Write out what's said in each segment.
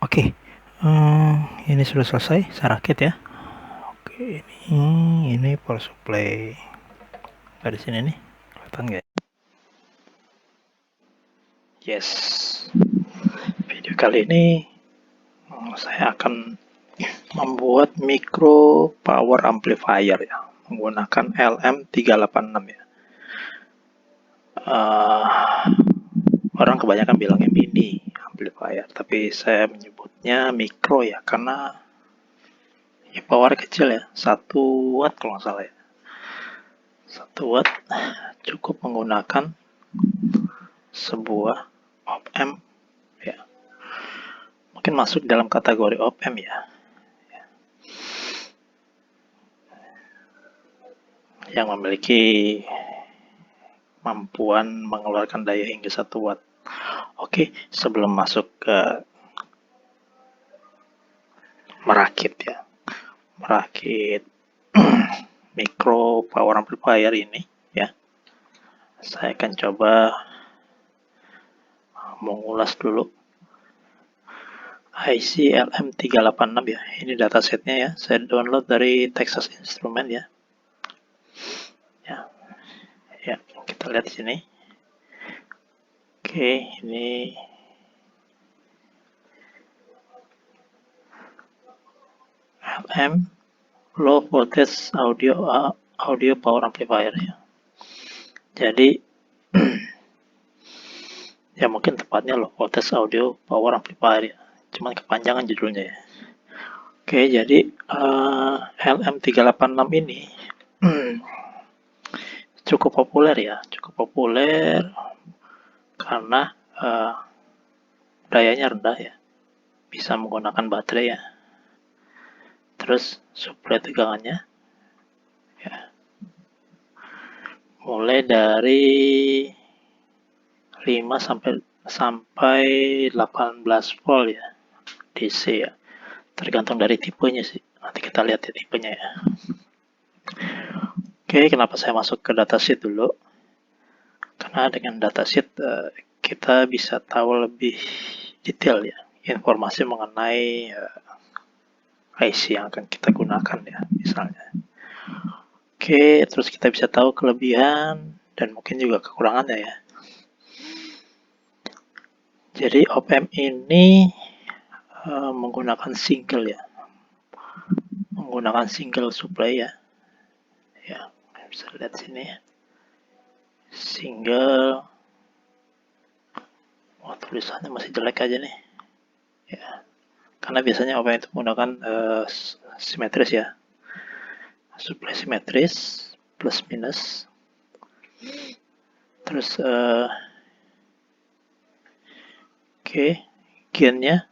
Oke, ini sudah selesai, saya rakit ya. Oke, ini power supply dari sini nih, kelihatan nggak? Yes, video kali ini saya akan membuat micro power amplifier ya, menggunakan LM386 ya. Orang kebanyakan bilangnya mini amplifier, tapi saya menyebutnya micro ya, karena ya power kecil ya, 1 watt kalau nggak salah ya. 1 watt cukup menggunakan sebuah op-amp ya. Mungkin masuk dalam kategori op-amp ya, yang memiliki mampuan mengeluarkan daya hingga 1 watt. Oke, sebelum masuk ke merakit ya, merakit micro power amplifier ini ya, saya akan coba mengulas dulu IC LM386 ya. Ini datasetnya ya, saya download dari Texas Instruments ya. Ya, kita lihat di sini. Oke, ini LM low voltage audio power amplifier ya. Jadi ya mungkin tepatnya low voltage audio power amplifier ya. Cuman kepanjangan judulnya ya. Oke, jadi LM386 ini cukup populer ya, cukup populer karena dayanya rendah ya, bisa menggunakan baterai ya. Terus suplai tegangannya ya, mulai dari 5 sampai 18 volt ya, DC ya. Tergantung dari tipenya sih. Nanti kita lihat ya tipenya ya. Oke, kenapa saya masuk ke datasheet dulu? Karena dengan datasheet kita bisa tahu lebih detail ya, informasi mengenai IC yang akan kita gunakan ya, misalnya. Oke, terus kita bisa tahu kelebihan dan mungkin juga kekurangannya ya. Jadi op-amp ini menggunakan single ya, menggunakan single supply ya. Ya, bisa lihat sini ya. Single. Wah, tulisannya masih jelek aja nih. Ya, karena biasanya op-amp itu menggunakan simetris ya. Supply simetris plus minus. Terus oke, gainnya.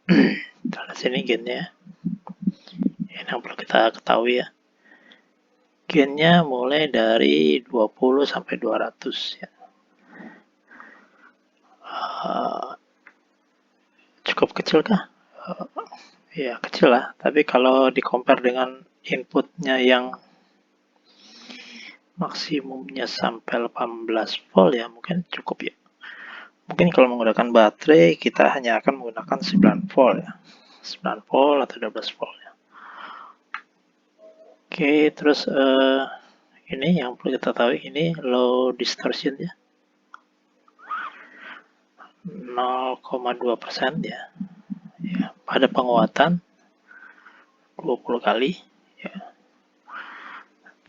Kita lihat sini gainnya. Ini yang perlu kita ketahui ya. Gainnya mulai dari 20 sampai 200 ya. Cukup kecil kah? Ya kecil lah, tapi kalau di compare dengan inputnya yang maksimumnya sampai 18 volt ya mungkin cukup ya. Mungkin kalau menggunakan baterai kita hanya akan menggunakan 9 volt ya. 9 volt atau 12 volt ya. Oke, terus ini yang perlu kita tahu, ini low distortion ya. 0,2% ya. Ya, pada penguatan 20 kali ya.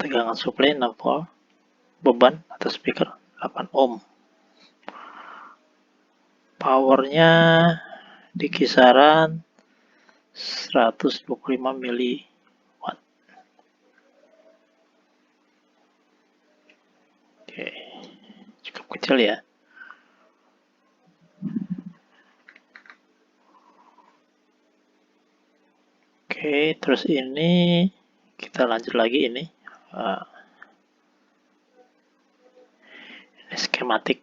Tegangan suplai 6 volt, beban atau speaker 8 ohm. Powernya di kisaran 125 mili watt. Oke, cukup kecil ya. Oke, terus ini kita lanjut lagi ini. Ini skematik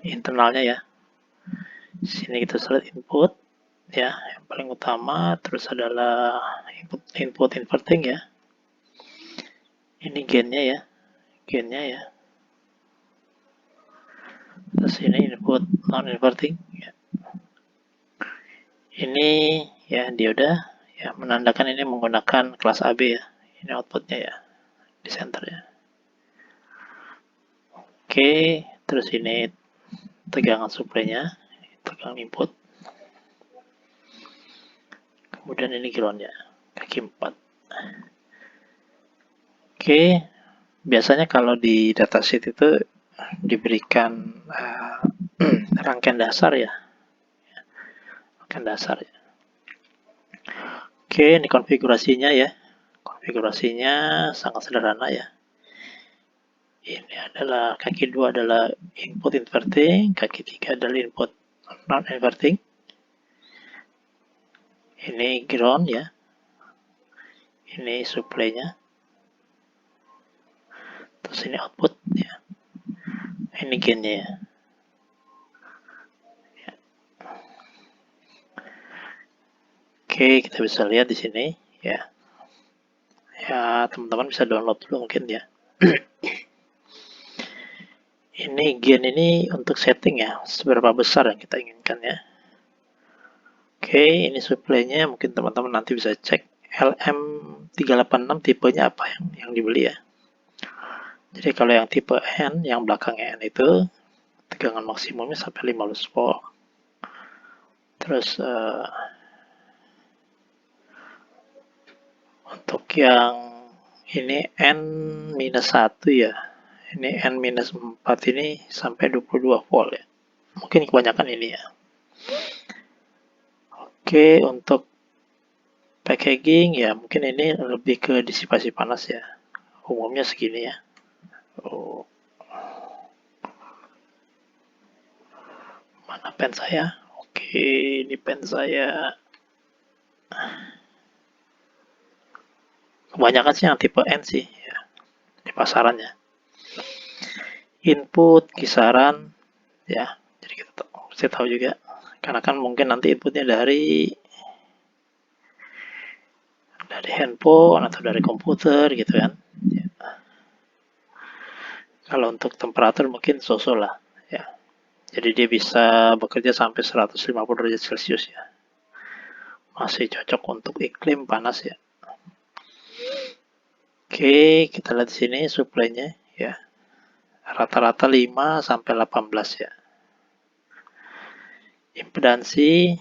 internalnya ya. Sini kita lihat input ya, yang paling utama, terus adalah input inverting ya. Ini gainnya ya, gainnya ya. Terus ini input non inverting ya. Ini ya dioda ya, menandakan ini menggunakan kelas AB ya. Ini outputnya ya di center ya. Oke, terus ini tegangan supply-nya, tegangan input. Kemudian ini ground-nya, kaki 4. Oke, biasanya kalau di datasheet itu diberikan rangkaian dasar ya. Rangkaian dasar ya. Oke, ini konfigurasinya ya. Konfigurasinya sangat sederhana ya. Ini adalah kaki 2 adalah input inverting, kaki 3 adalah input non inverting. Ini ground ya. Ini supply-nya. Terus ini output ya. Ini gain-nya ya. Oke, kita bisa lihat di sini ya. Ya, teman-teman bisa download dulu mungkin ya. Ini gain ini untuk setting ya, seberapa besar yang kita inginkan ya. Oke, ini supply-nya mungkin teman-teman nanti bisa cek LM386 tipenya apa yang dibeli ya. Jadi kalau yang tipe N, yang belakangnya N itu tegangan maksimumnya sampai 15 volt. Terus untuk yang ini N-1 ya. Ini N-4 ini sampai 22 volt ya. Mungkin kebanyakan ini ya. Oke, untuk packaging ya mungkin ini lebih ke disipasi panas ya. Umumnya segini ya. Oh, mana pen saya? Oke, ini pen saya. Kebanyakan sih yang tipe N sih ya, di pasarannya. Input kisaran ya. Jadi kita saya tahu juga karena kan mungkin nanti inputnya dari handphone atau dari komputer gitu kan. Ya. Kalau untuk temperatur mungkin so-so lah ya. Jadi dia bisa bekerja sampai 150 derajat Celcius ya. Masih cocok untuk iklim panas ya. Oke, kita lihat di sini supply-nya ya. Rata-rata 5 sampai 18 ya. Impedansi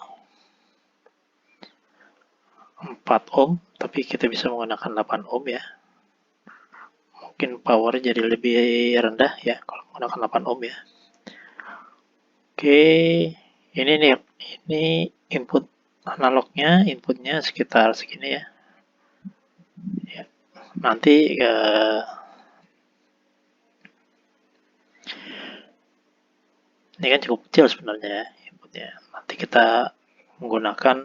4 ohm, tapi kita bisa menggunakan 8 ohm ya. Mungkin power jadi lebih rendah ya kalau menggunakan 8 ohm ya. Oke, ini nih, ini input analognya, inputnya sekitar segini ya. Ya. Nanti ini kan cukup kecil sebenarnya ya inputnya. Nanti kita menggunakan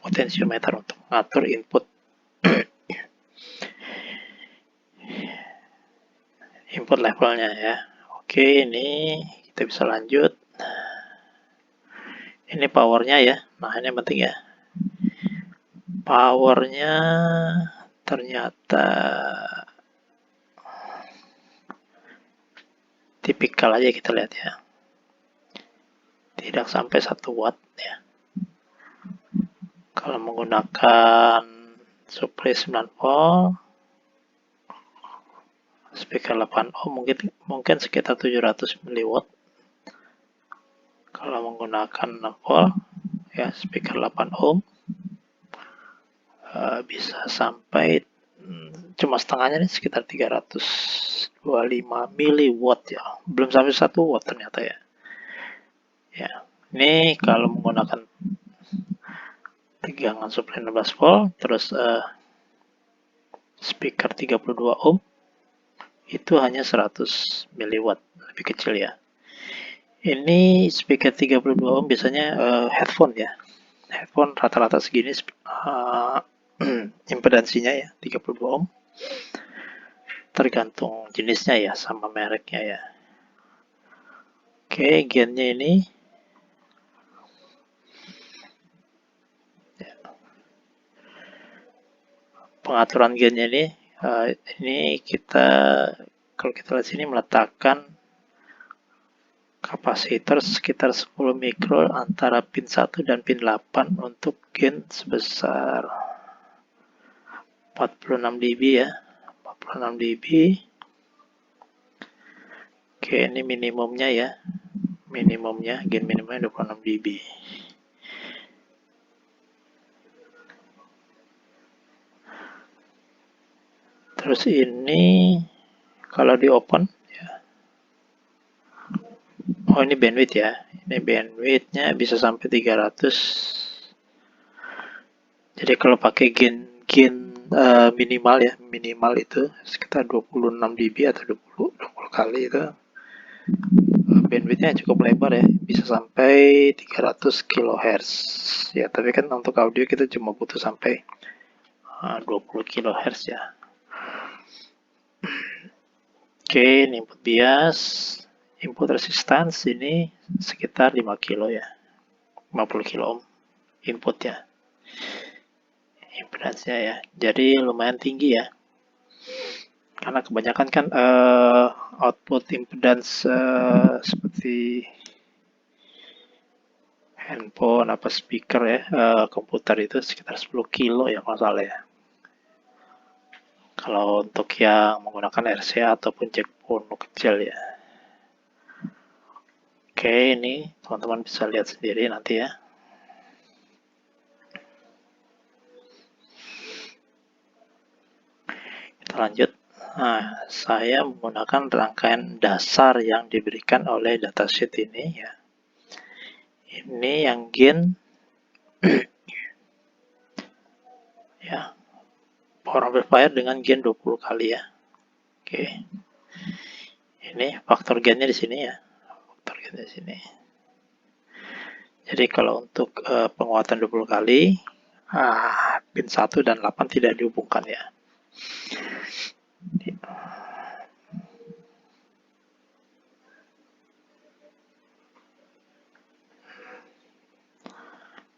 potensiometer untuk mengatur input input levelnya ya. Oke, ini kita bisa lanjut. Ini powernya ya. Nah, ini penting ya. Powernya ternyata tipikal aja kita lihat ya. Tidak sampai 1 watt ya. Kalau menggunakan supply 9 volt, speaker 8 ohm mungkin sekitar 700 mW. Kalau menggunakan 6 volt ya speaker 8 ohm bisa sampai cuma setengahnya nih sekitar 325 miliwatt ya. Belum sampai 1 watt ternyata ya. Ya, ini kalau menggunakan tegangan supply 16 volt terus speaker 32 ohm itu hanya 100 miliwatt, lebih kecil ya. Ini speaker 32 ohm biasanya headphone ya. Headphone rata-rata segini impedansinya ya 32 ohm. Tergantung jenisnya ya sama mereknya ya. Oke, gainnya ini pengaturan gainnya ini kita kalau kita lihat sini meletakkan kapasitor sekitar 10 mikro antara pin 1 dan pin 8 untuk gain sebesar 46 dB ya. 46 dB. Oke, ini minimumnya ya. Minimumnya, gain minimumnya 26 dB. Terus ini kalau di open ya. Oh, ini bandwidth ya. Ini bandwidthnya bisa sampai 300. Jadi kalau pakai gain minimal ya, minimal itu sekitar 26 dB atau 20 kali itu. Bandwidthnya cukup lebar ya, bisa sampai 300 kHz. Ya, tapi kan untuk audio kita cuma butuh sampai 20 kHz ya. Oke, ini input bias, input resistance ini sekitar 5 kilo ya, 50 kilo ohm inputnya, impedance-nya ya. Jadi lumayan tinggi ya, karena kebanyakan kan output impedance seperti handphone apa speaker ya, komputer itu sekitar 10 kilo ya kalau salah ya. Kalau untuk yang menggunakan RCA ataupun jack mono kecil ya. Oke, ini teman-teman bisa lihat sendiri nanti ya. Kita lanjut. Nah, saya menggunakan rangkaian dasar yang diberikan oleh datasheet ini ya. Ini yang gain ya, power amplifier dengan gain 20 kali ya. Oke. Ini faktor gainnya di sini ya. Faktor gainnya di sini. Jadi kalau untuk penguatan 20 kali, pin 1 dan 8 tidak dihubungkan ya.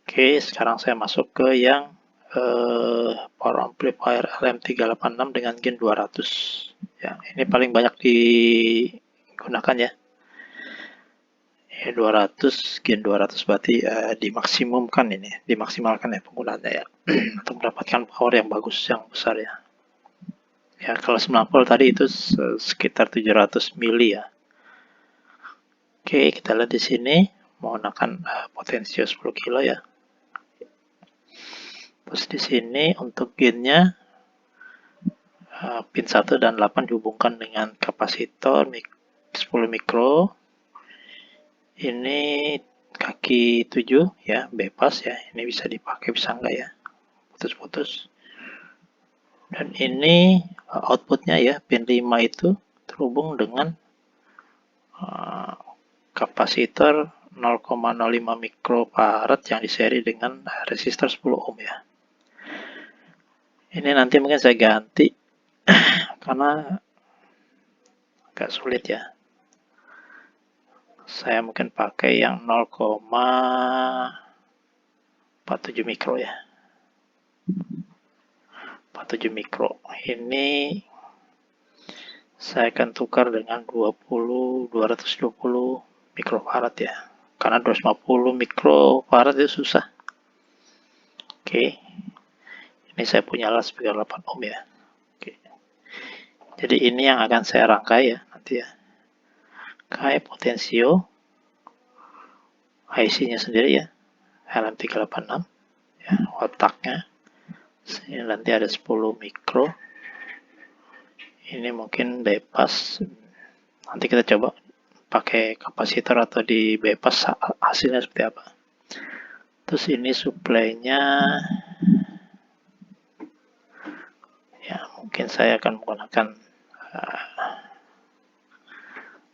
Oke, sekarang saya masuk ke yang power amplifier LM386 dengan gain 200. Ya, ini paling banyak digunakan ya. 200, gain 200 berarti dimaksimumkan ini, dimaksimalkan ya penggunaannya ya. Untuk mendapatkan power yang bagus, yang besar ya. Ya, kalau 9 volt tadi itu sekitar 700 mili ya. Oke, kita lihat di sini menggunakan potensio 10 kilo ya. Terus di sini untuk gainnya pin 1 dan 8 dihubungkan dengan kapasitor 10 mikro. Ini kaki 7 ya, bebas ya. Ini bisa dipakai, bisa enggak ya. Putus-putus. Dan ini outputnya ya, pin 5 itu terhubung dengan kapasitor 0,05 mikrofarad yang diseri dengan resistor 10 ohm ya. Ini nanti mungkin saya ganti karena agak sulit ya. Saya mungkin pakai yang 0,47 mikro ya. 47 mikro. Ini saya akan tukar dengan 220 mikrofarad ya. Karena 250 mikrofarad itu susah. Oke. Ini saya punya loudspeaker 8 ohm ya. Oke. Jadi ini yang akan saya rangkai ya nanti ya. Kayak potensio IC-nya sendiri ya. LM386 ya, otaknya. Ini nanti ada 10 mikro. Ini mungkin bypass. Nanti kita coba pakai kapasitor atau di bypass hasilnya seperti apa. Terus ini supply-nya ya, mungkin saya akan menggunakan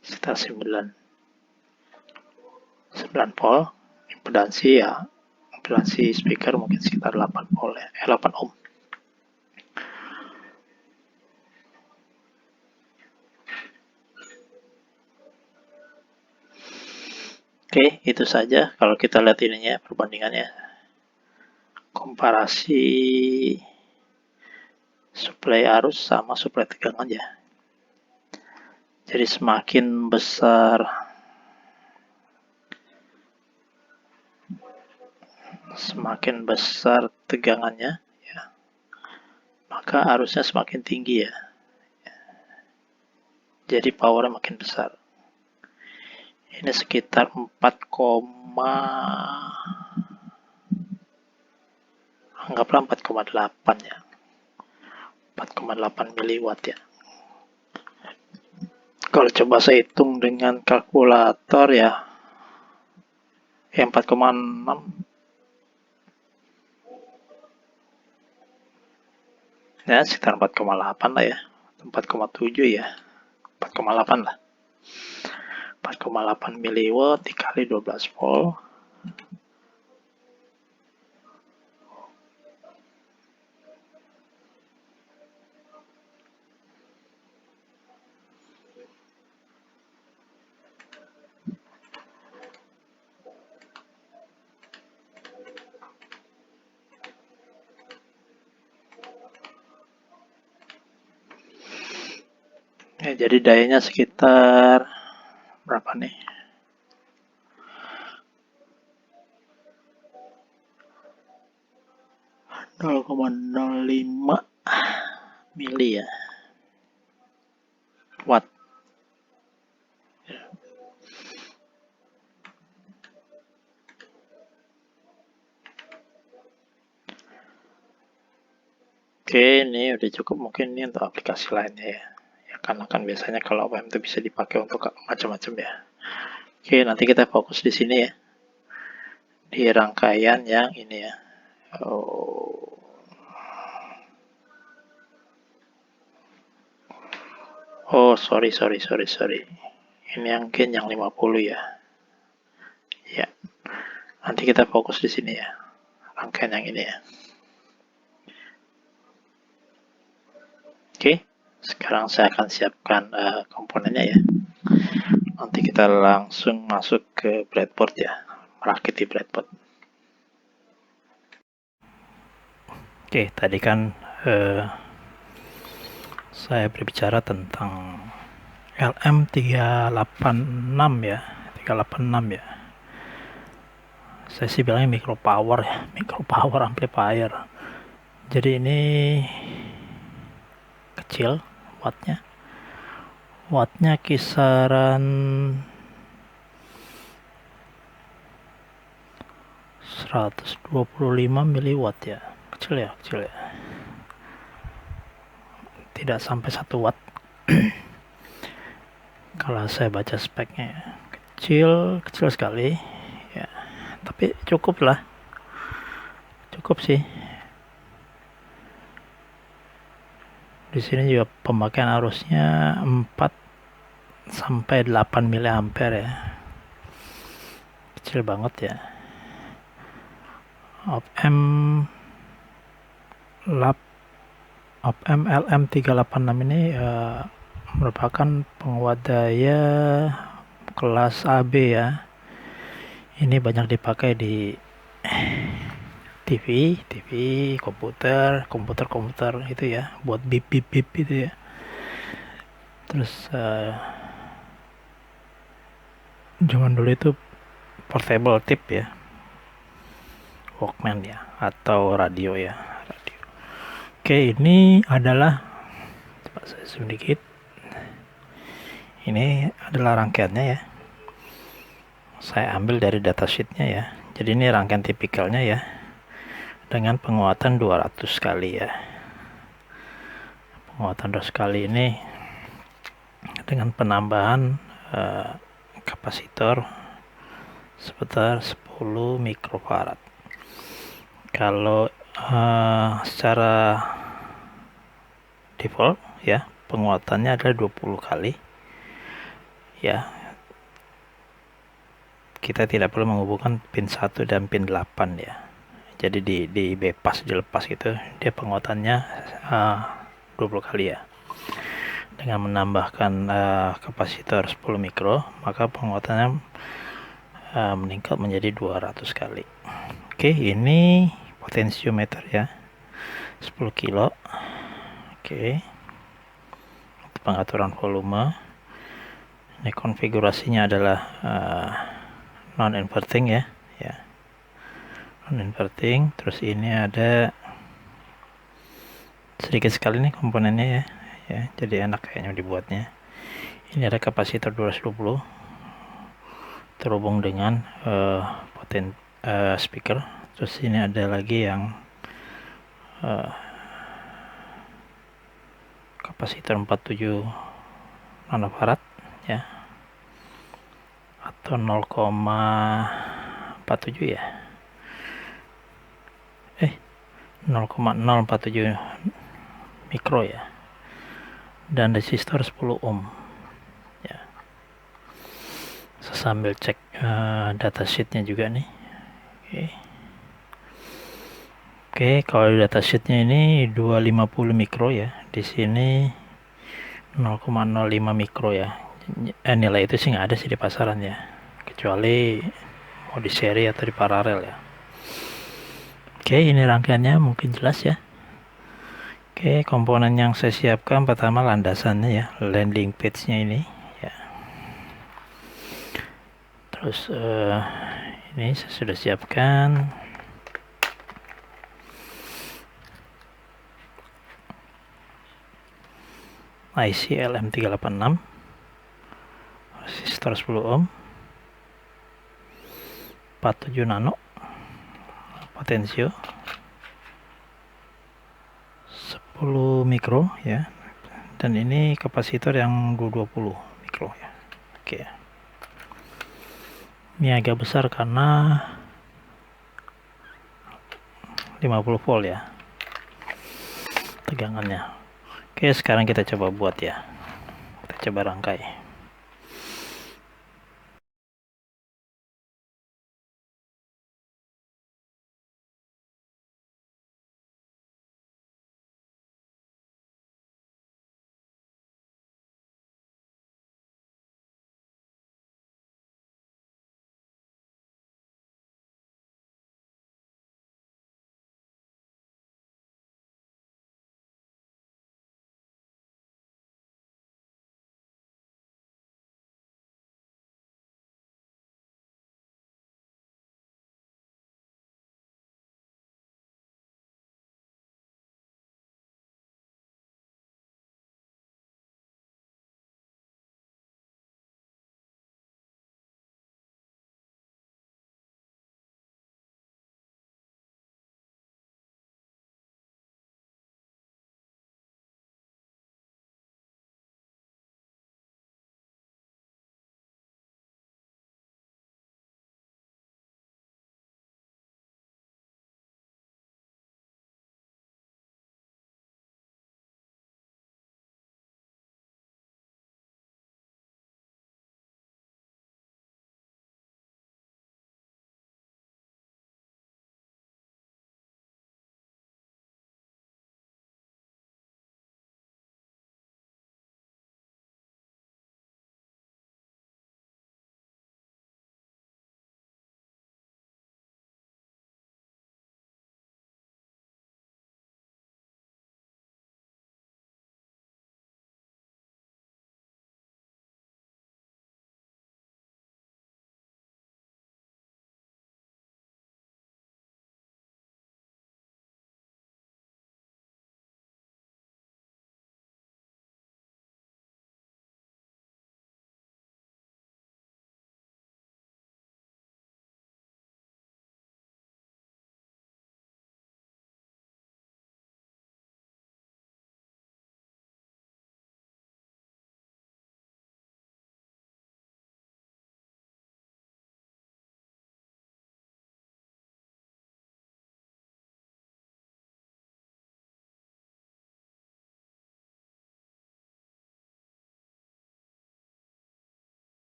sekitar 9 volt. Impedansi ya, impedansi speaker mungkin sekitar 8 volt ya, 8 ohm. Oke, itu saja kalau kita lihat ininya perbandingannya. Komparasi suplai arus sama suplai tegangan ya. Jadi semakin besar semakin besar tegangannya, ya, maka arusnya semakin tinggi ya. Jadi powernya makin besar. Ini sekitar 4, anggaplah 4,8 ya. 4,8 miliwatt ya. Kalau coba saya hitung dengan kalkulator ya 4,6 ya, sekitar 4,8 lah ya, 4,7 ya, 4,8 lah, 4,8 miliwatt dikali 12 volt. Ya, jadi dayanya sekitar berapa nih? .05 mili ya, watt. Oke, ini udah cukup mungkin ini untuk aplikasi lainnya ya. Ya karena kan biasanya kalau OPM itu bisa dipakai untuk macam-macam ya. Oke, nanti kita fokus di sini ya. Di rangkaian yang ini ya. Oh, sorry. Ini yang gain yang 50 ya. Ya. Nanti kita fokus di sini ya. Rangkaian yang ini ya. Oke, sekarang saya akan siapkan komponennya ya. Nanti kita langsung masuk ke breadboard ya, merakit di breadboard. Oke, tadi kan saya berbicara tentang LM386 ya, 386 ya. Saya sih bilangnya micro power ya, micro power amplifier. Jadi ini kecil wattnya kisaran 125 miliwatt ya, kecil ya, tidak sampai 1 watt. Kalau saya baca speknya ya, kecil sekali ya, tapi cukup sih. Di sini juga pemakaian arusnya 4 sampai 8 mA ya. Kecil banget ya. OPM LM386 ini merupakan penguat daya kelas AB ya. Ini banyak dipakai di TV, komputer itu ya, buat bip itu ya. Terus zaman dulu itu portable tape ya, Walkman ya, atau radio ya. Oke, ini adalah, coba saya zoom dikit. Ini adalah rangkaiannya ya. Saya ambil dari datasheetnya ya. Jadi ini rangkaian tipikalnya ya, dengan penguatan 200 kali ya. Penguatan 200 kali ini dengan penambahan kapasitor sebesar 10 mikrofarad. Kalau secara default ya, penguatannya adalah 20 kali ya. Kita tidak perlu menghubungkan pin 1 dan pin 8 ya. Jadi di bypass, dilepas gitu, dia penguatannya 20 kali ya. Dengan menambahkan kapasitor 10 mikro, maka penguatannya meningkat menjadi 200 kali. Oke, ini potensiometer ya, 10 kilo. Oke, pengaturan volume. Ini konfigurasinya adalah non inverting ya. non inverting. Terus ini ada sedikit sekali nih komponennya ya, jadi enak kayaknya dibuatnya. Ini ada kapasitor 220 terhubung dengan speaker. Terus ini ada lagi yang kapasitor 47 nanofarad ya, atau 0,47 ya, 0,047 mikro ya, dan resistor 10 ohm ya. Saya sambil cek datasheetnya juga nih. Oke, kalau di datasheetnya ini 250 mikro ya, di sini 0,05 mikro ya. Nilai itu sih nggak ada sih di pasaran ya, kecuali mau di seri atau di paralel ya. Oke, ini rangkaiannya mungkin jelas ya. Oke, komponen yang saya siapkan pertama landasannya ya, landing page-nya ini ya. Terus ini saya sudah siapkan IC LM386, resistor 10 ohm, 47 nano, potensio 10 mikro ya, dan ini kapasitor yang 220 mikro ya. Oke, ini agak besar karena 50 volt ya tegangannya. Oke, sekarang kita coba buat ya, kita coba rangkai.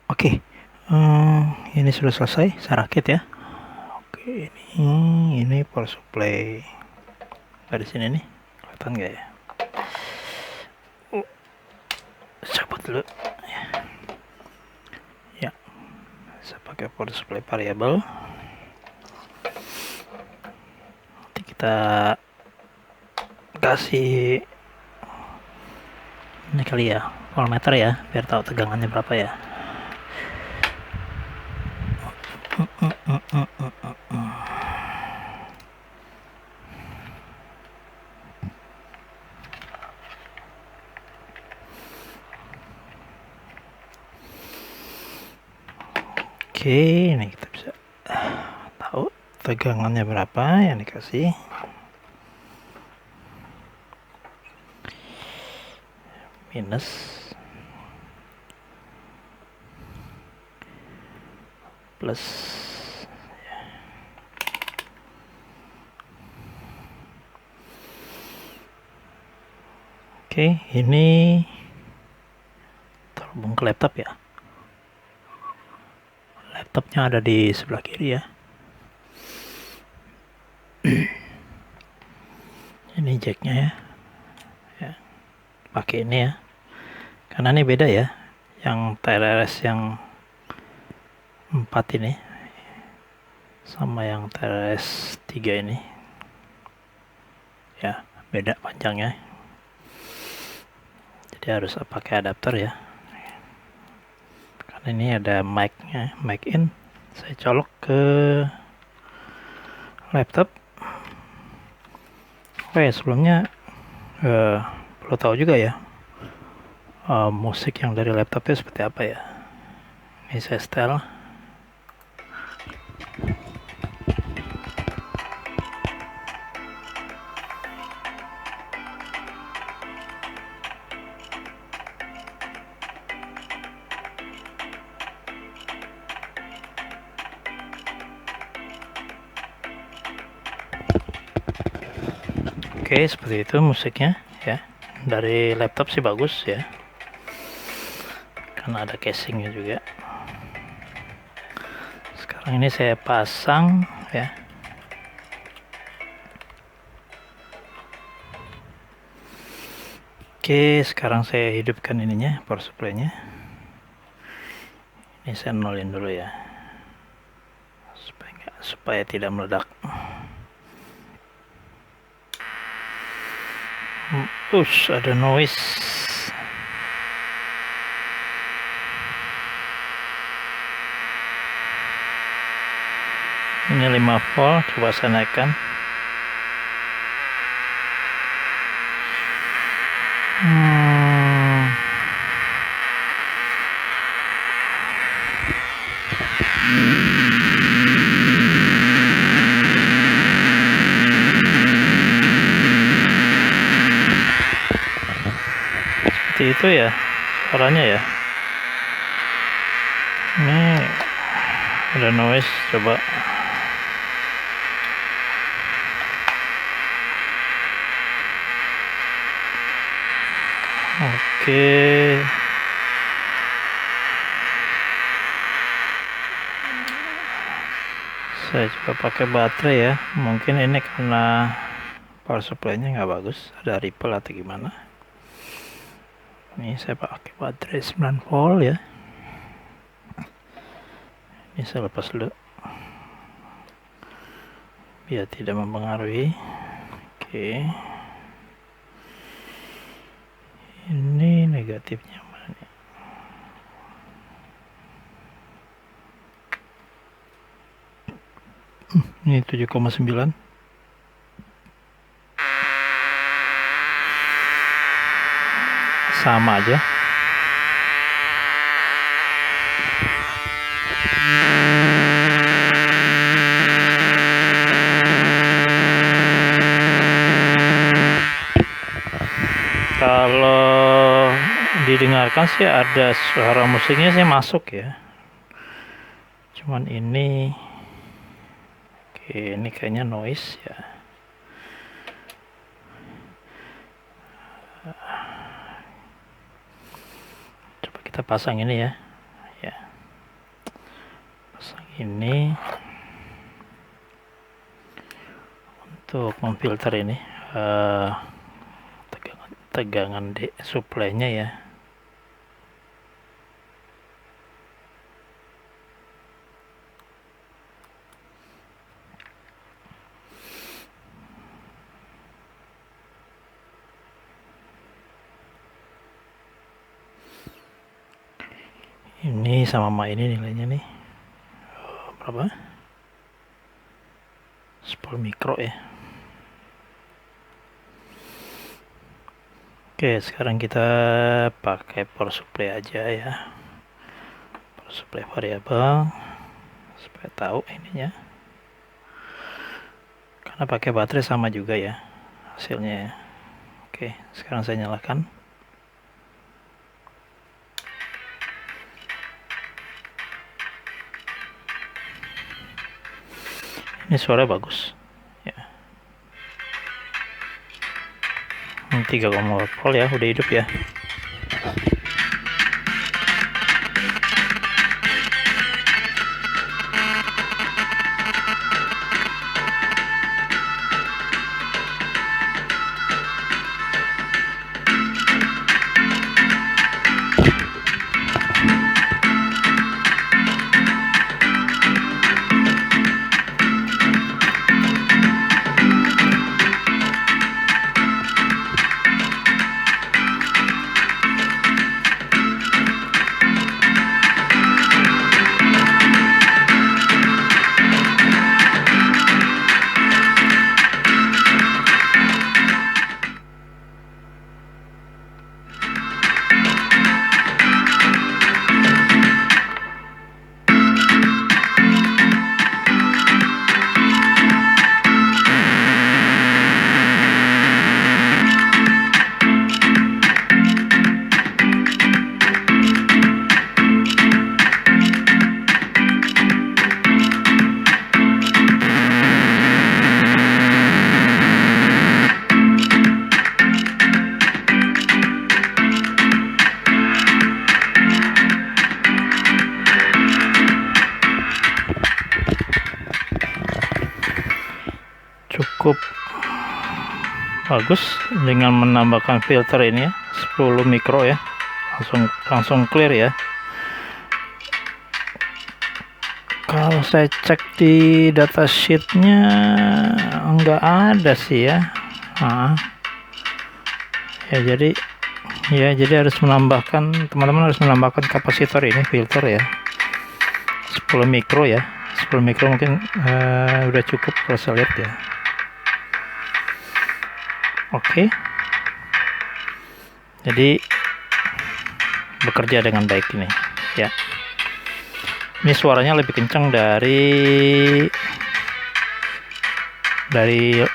Oke, ini sudah selesai, saya rakit ya. Oke, ini power supply dari sini nih, kelihatan nggak ya? Cabut dulu. Ya, saya pakai power supply variabel. Nanti kita kasih ini kali ya, voltmeter ya, biar tahu tegangannya berapa ya. Oke, ini kita bisa tahu tegangannya berapa yang dikasih. Minus plus. Oke, ini terhubung ke laptop ya. Laptopnya ada di sebelah kiri ya. Ini jacknya ya. Pakai ini ya, karena ini beda ya, yang TRS yang 4 ini sama yang TRS 3 ini ya, beda panjangnya, jadi harus pakai adapter ya. Karena ini ada mic-nya, mic in, saya colok ke laptop. Oke, sebelumnya perlu tahu juga ya, musik yang dari laptopnya seperti apa ya. Ini saya setel. Oke, seperti itu musiknya ya. Dari laptop sih bagus ya, karena ada casingnya juga. Sekarang ini saya pasang ya. Oke, sekarang saya hidupkan ininya, power supply-nya. Ini saya nolin dulu ya, supaya tidak meledak. Ada noise. Ini 5 volt, coba saya naikkan. Seperti itu ya suaranya ya. Ini ada noise, coba. Oke, saya coba pakai baterai ya. Mungkin ini karena power supply-nya nggak bagus, ada ripple atau gimana. Ini saya pakai baterai 9 volt ya. Ini saya lepas dulu biar tidak mempengaruhi. Oke, ini negatifnya mana nih? Ini 7,9. Sama aja. Kalau didengarkan sih ada suara musiknya sih masuk ya. Cuman ini, oke, ini kayaknya noise ya. Coba kita pasang ini ya. Ya. ini untuk memfilter ini tegangan supply-nya ya. Ini sama ini nilainya nih berapa? 10 mikro ya. Oke, sekarang kita pakai power supply aja ya, power supply variabel supaya tahu ininya, karena pakai baterai sama juga ya hasilnya ya. Oke, sekarang saya nyalakan. Ini suara bagus ya. 3,4 volt ya, udah hidup ya. Cukup bagus dengan menambahkan filter ini ya, 10 mikro ya, langsung clear ya. Kalau saya cek di datasheetnya enggak ada sih ya. Jadi harus menambahkan, teman-teman harus menambahkan kapasitor ini, filter ya, 10 mikro ya. 10 mikro mungkin udah cukup kalau saya lihat ya. Oke, jadi bekerja dengan baik ini ya. Ini suaranya lebih kencang dari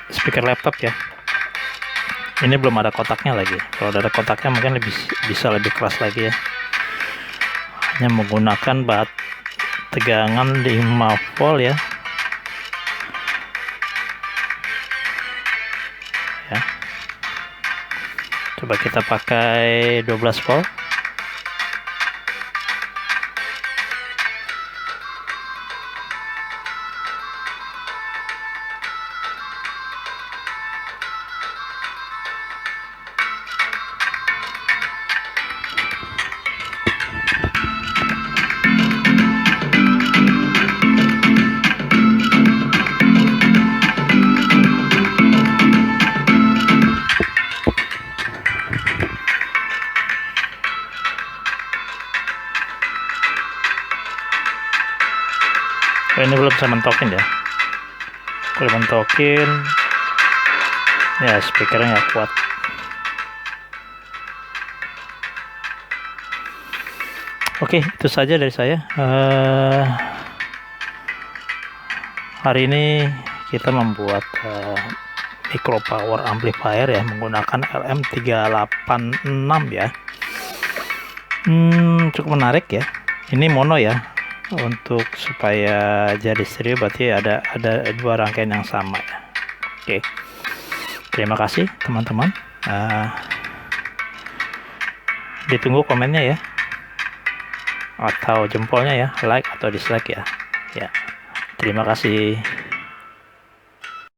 speaker laptop ya. Ini belum ada kotaknya lagi. Kalau ada kotaknya mungkin bisa lebih keras lagi ya. Hanya menggunakan tegangan 5 volt ya. Coba kita pakai 12 volt. Ini belum saya mentokin ya. Kalau mentokin ya speakernya nggak kuat. Oke, itu saja dari saya. Hari ini kita membuat micro power amplifier ya, menggunakan LM386 ya. Cukup menarik ya. Ini mono ya. Untuk supaya jadi stereo berarti ada dua rangkaian yang sama ya. Oke, terima kasih teman-teman. Ditunggu komennya ya, atau jempolnya ya, like atau dislike ya. Ya, terima kasih.